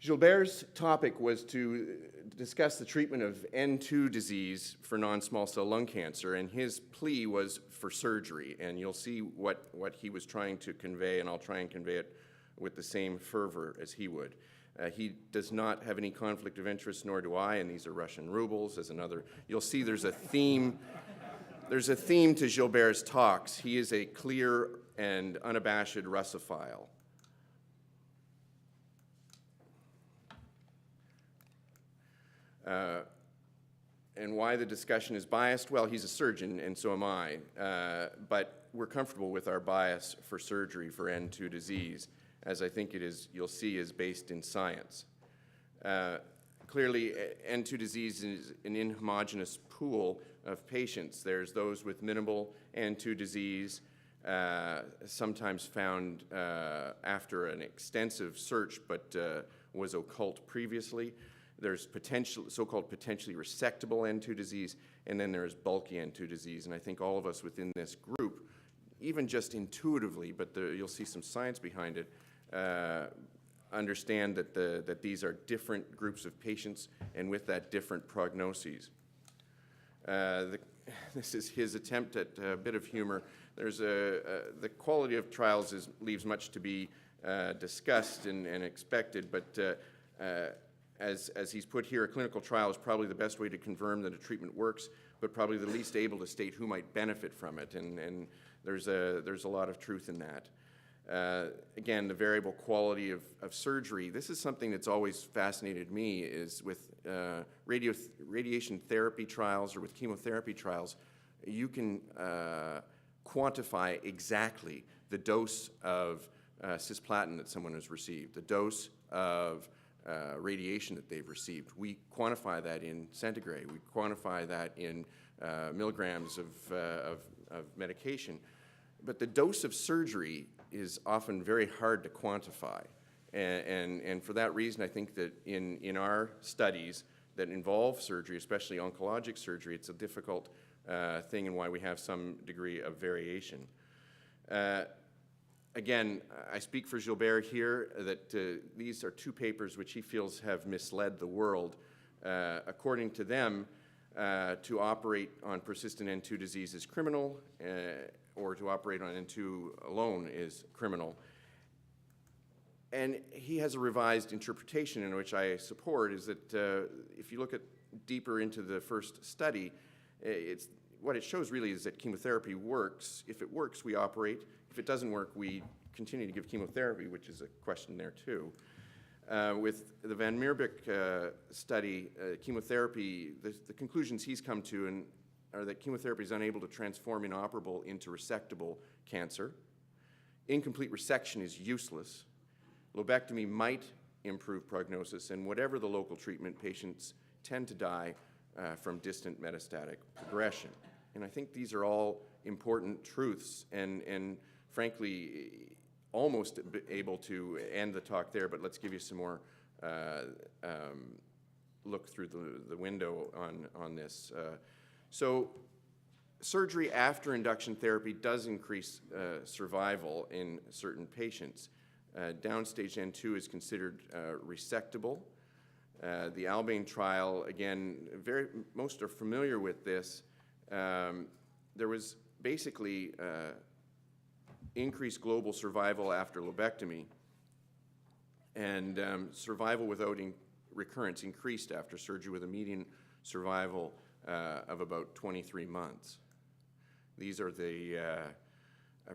Gilbert's topic was to discuss the treatment of N2 disease for non-small cell lung cancer, and his plea was for surgery. And you'll see what he was trying to convey, and I'll try and convey it with the same fervor as he would. He does not have any conflict of interest, nor do I, and these are Russian rubles as another. You'll see there's a theme. There's a theme to Gilbert's talks. He is a clear and unabashed Russophile. And why the discussion is biased? Well, he's a surgeon, and so am I. But we're comfortable with our bias for surgery for N2 disease, as I think it is, you'll see, is based in science. Clearly, N2 disease is an inhomogeneous pool of patients. There's those with minimal N2 disease, sometimes found after an extensive search, but was occult previously. There's so-called potentially resectable N2 disease, and then there's bulky N2 disease. And I think all of us within this group, even just intuitively, but you'll see some science behind it, understand that these are different groups of patients, and with that, different prognoses. This is his attempt at a bit of humor. There's the quality of trials leaves much to be discussed and expected, but as he's put here, a clinical trial is probably the best way to confirm that a treatment works, but probably the least able to state who might benefit from it, and there's a lot of truth in that. Again, the variable quality of surgery. This is something that's always fascinated me, is with radiation therapy trials or with chemotherapy trials, you can quantify exactly the dose of cisplatin that someone has received, the dose of radiation that they've received. We quantify that in centigrade. We quantify that in milligrams of medication. But the dose of surgery is often very hard to quantify. And for that reason, I think that in our studies that involve surgery, especially oncologic surgery, it's a difficult thing, and why we have some degree of variation. Again, I speak for Gilbert here that these are two papers which he feels have misled the world. According to them, to operate on persistent N2 disease is criminal, or to operate on N2 alone is criminal. And he has a revised interpretation, in which I support, is that if you look deeper into the first study, what it shows really is that chemotherapy works. If it works, we operate. If it doesn't work, we continue to give chemotherapy, which is a question there too. With the Van Meerbeek study, chemotherapy, the conclusions he's come to are that chemotherapy is unable to transform inoperable into resectable cancer. Incomplete resection is useless. Lobectomy might improve prognosis, and whatever the local treatment, patients tend to die from distant metastatic progression. And I think these are all important truths, and frankly, almost able to end the talk there, but let's give you some more look through the window on this. So surgery after induction therapy does increase survival in certain patients. Downstage N2 is considered resectable. The Albain trial, again, most are familiar with this. There was basically increased global survival after lobectomy, and survival without recurrence increased after surgery, with a median survival of about 23 months. These are the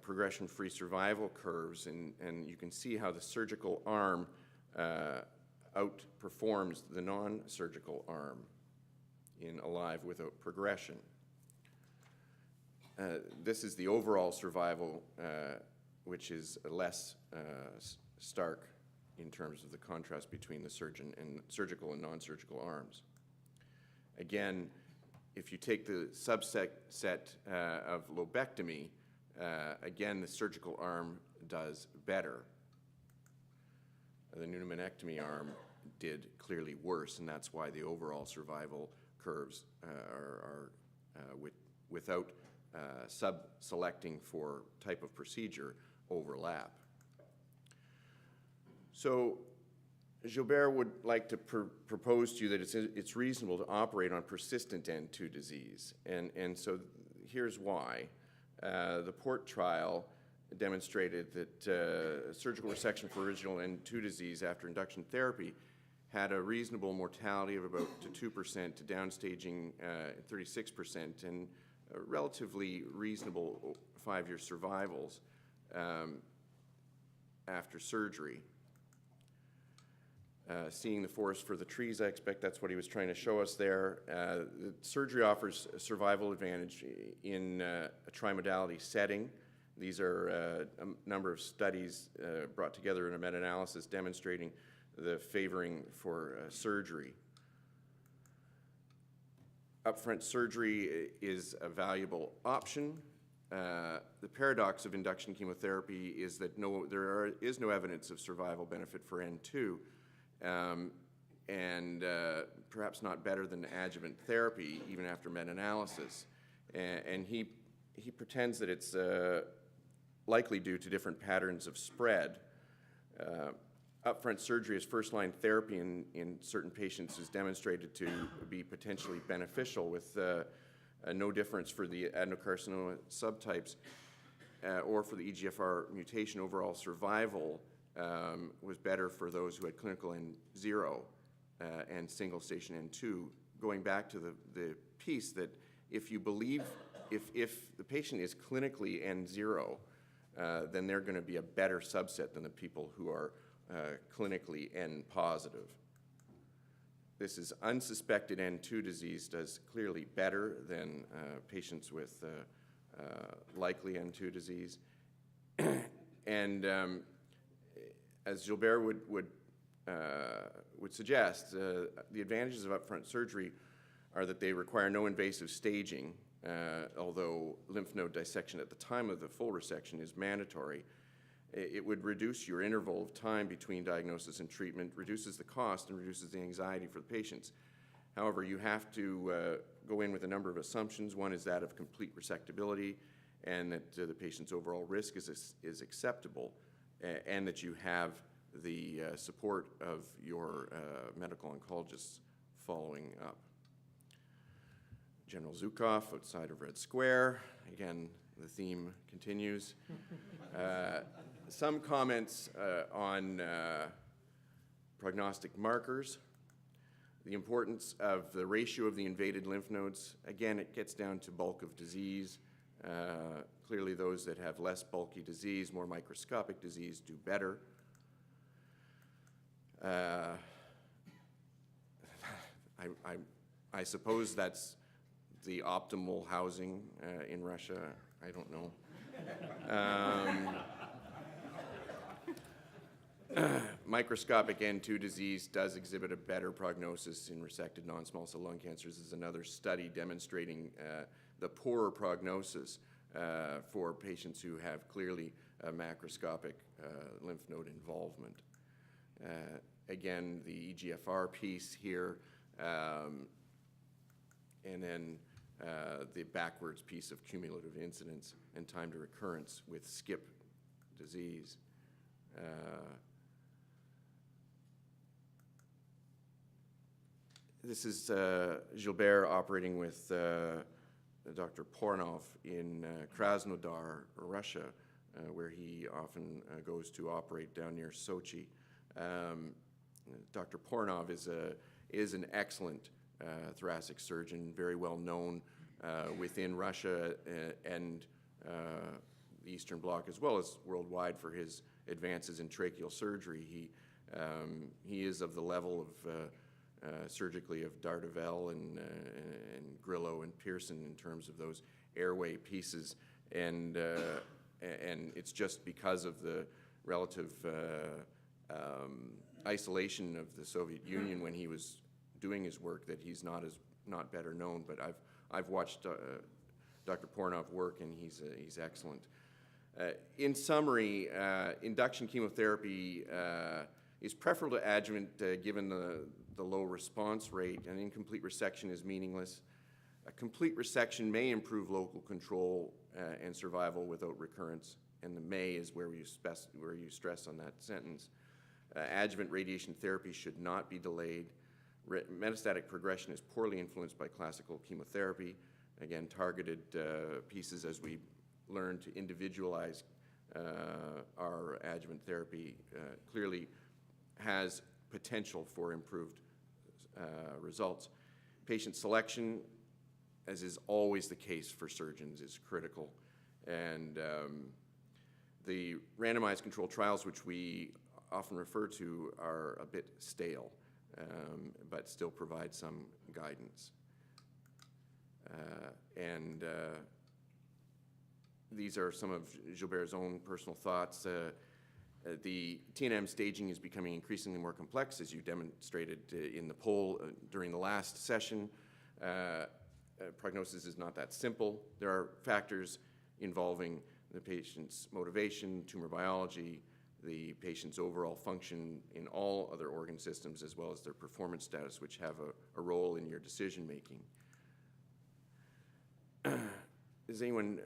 progression-free survival curves, and you can see how the surgical arm outperforms the non-surgical arm in alive without progression. This is the overall survival, which is less stark in terms of the contrast between the surgical and non-surgical arms. Again, if you take the subset of lobectomy, again, the surgical arm does better. The pneumonectomy arm did clearly worse, and that's why the overall survival curves are without sub-selecting for type of procedure overlap. So Gilbert would like to propose to you that it's reasonable to operate on persistent N2 disease, and so here's why. The Port trial demonstrated that surgical resection for original N2 disease after induction therapy had a reasonable mortality of about 2% to downstaging 36%, and relatively reasonable 5-year survivals after surgery. Seeing the forest for the trees, I expect that's what he was trying to show us there. The surgery offers a survival advantage in a trimodality setting. These are a number of studies brought together in a meta-analysis demonstrating the favoring for surgery. Upfront surgery is a valuable option. The paradox of induction chemotherapy is that there is no evidence of survival benefit for N2. And perhaps not better than adjuvant therapy, even after meta-analysis. And he pretends that it's likely due to different patterns of spread. Upfront surgery as first-line therapy in certain patients is demonstrated to be potentially beneficial, with no difference for the adenocarcinoma subtypes or for the EGFR mutation. Overall survival was better for those who had clinical N0 and single station N2, going back to the piece that if you believe, if the patient is clinically N0, then they're going to be a better subset than the people who are clinically N positive. This is unsuspected N2 disease does clearly better than patients with likely N2 disease. And as Gilbert would suggest, the advantages of upfront surgery are that they require no invasive staging, although lymph node dissection at the time of the full resection is mandatory. It would reduce your interval of time between diagnosis and treatment, reduces the cost, and reduces the anxiety for the patients. However, you have to go in with a number of assumptions. One is that of complete resectability, and that the patient's overall risk is acceptable, and that you have the support of your medical oncologists following up. General Zukov outside of Red Square. Again, the theme continues. Some comments on prognostic markers. The importance of the ratio of the invaded lymph nodes. Again, it gets down to bulk of disease. Clearly, those that have less bulky disease, more microscopic disease, do better. I suppose that's the optimal housing in Russia. I don't know. Microscopic N2 disease does exhibit a better prognosis in resected non-small cell lung cancers. This is another study demonstrating the poorer prognosis for patients who have clearly macroscopic lymph node involvement. Again, the EGFR piece here, and then the backwards piece of cumulative incidence and time to recurrence with skip disease. This is Gilbert operating with Dr. Pornov in Krasnodar, Russia, where he often goes to operate down near Sochi. Dr. Pornov is an excellent thoracic surgeon, very well known within Russia and the Eastern Bloc, as well as worldwide, for his advances in tracheal surgery. He is of the level of surgically of Dardavel and Grillo and Pearson in terms of those airway pieces, and it's just because of the relative isolation of the Soviet Union when he was doing his work that he's not better known. But I've watched Dr. Pornov work, and he's excellent. In summary, induction chemotherapy is preferable to adjuvant given the low response rate. An incomplete resection is meaningless. A complete resection may improve local control and survival without recurrence, and the "may" is where you stress on that sentence. Adjuvant radiation therapy should not be delayed. Metastatic progression is poorly influenced by classical chemotherapy. Again, targeted pieces as we learn to individualize our adjuvant therapy clearly has potential for improved results. Patient selection, as is always the case for surgeons, is critical. And the randomized controlled trials, which we often refer to, are a bit stale, but still provide some guidance. These are some of Gilbert's own personal thoughts. The TNM staging is becoming increasingly more complex, as you demonstrated in the poll during the last session. Prognosis is not that simple. There are factors involving the patient's motivation, tumor biology, the patient's overall function in all other organ systems, as well as their performance status, which have a role in your decision-making. Does anyone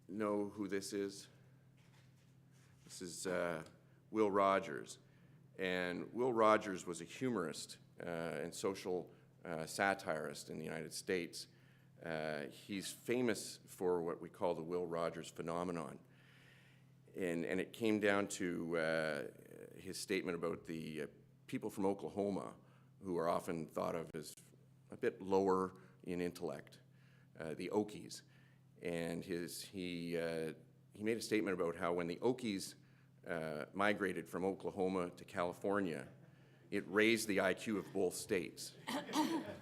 know who this is? This is Will Rogers. And Will Rogers was a humorist and social satirist in the United States. He's famous for what we call the Will Rogers phenomenon. And it came down to his statement about the people from Oklahoma who are often thought of as a bit lower in intellect, the Okies. And he made a statement about how when the Okies migrated from Oklahoma to California, it raised the IQ of both states.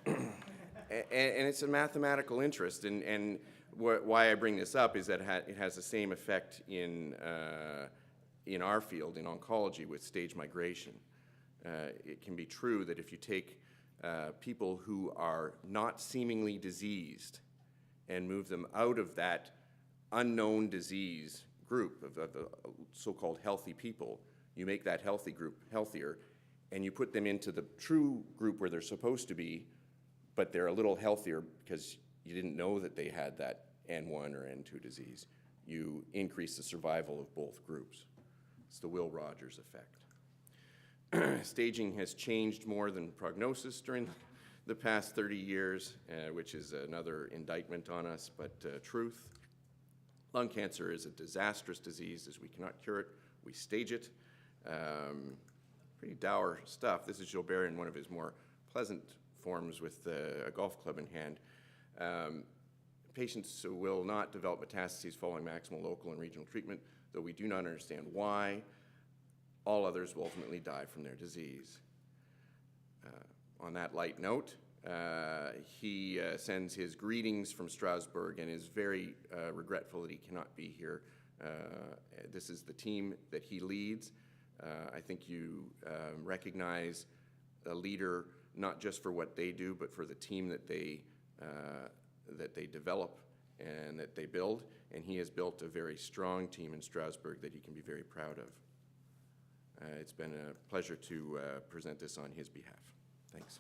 And it's a mathematical interest, and why I bring this up is that it has the same effect in our field, in oncology, with stage migration. It can be true that if you take people who are not seemingly diseased and move them out of that unknown disease group of so-called healthy people, you make that healthy group healthier, and you put them into the true group where they're supposed to be, but they're a little healthier because you didn't know that they had that N1 or N2 disease. You increase the survival of both groups. It's the Will Rogers effect. Staging has changed more than prognosis during the past 30 years, which is another indictment on us, but truth. Lung cancer is a disastrous disease, as we cannot cure it. We stage it. Pretty dour stuff. This is Gilbert in one of his more pleasant forms with a golf club in hand. Patients will not develop metastases following maximal local and regional treatment, though we do not understand why. All others will ultimately die from their disease. On that light note, he sends his greetings from Strasbourg and is very regretful that he cannot be here. This is the team that he leads. I think you recognize a leader not just for what they do, but for the team that they develop and that they build. And he has built a very strong team in Strasbourg that he can be very proud of. It's been a pleasure to present this on his behalf. Thanks.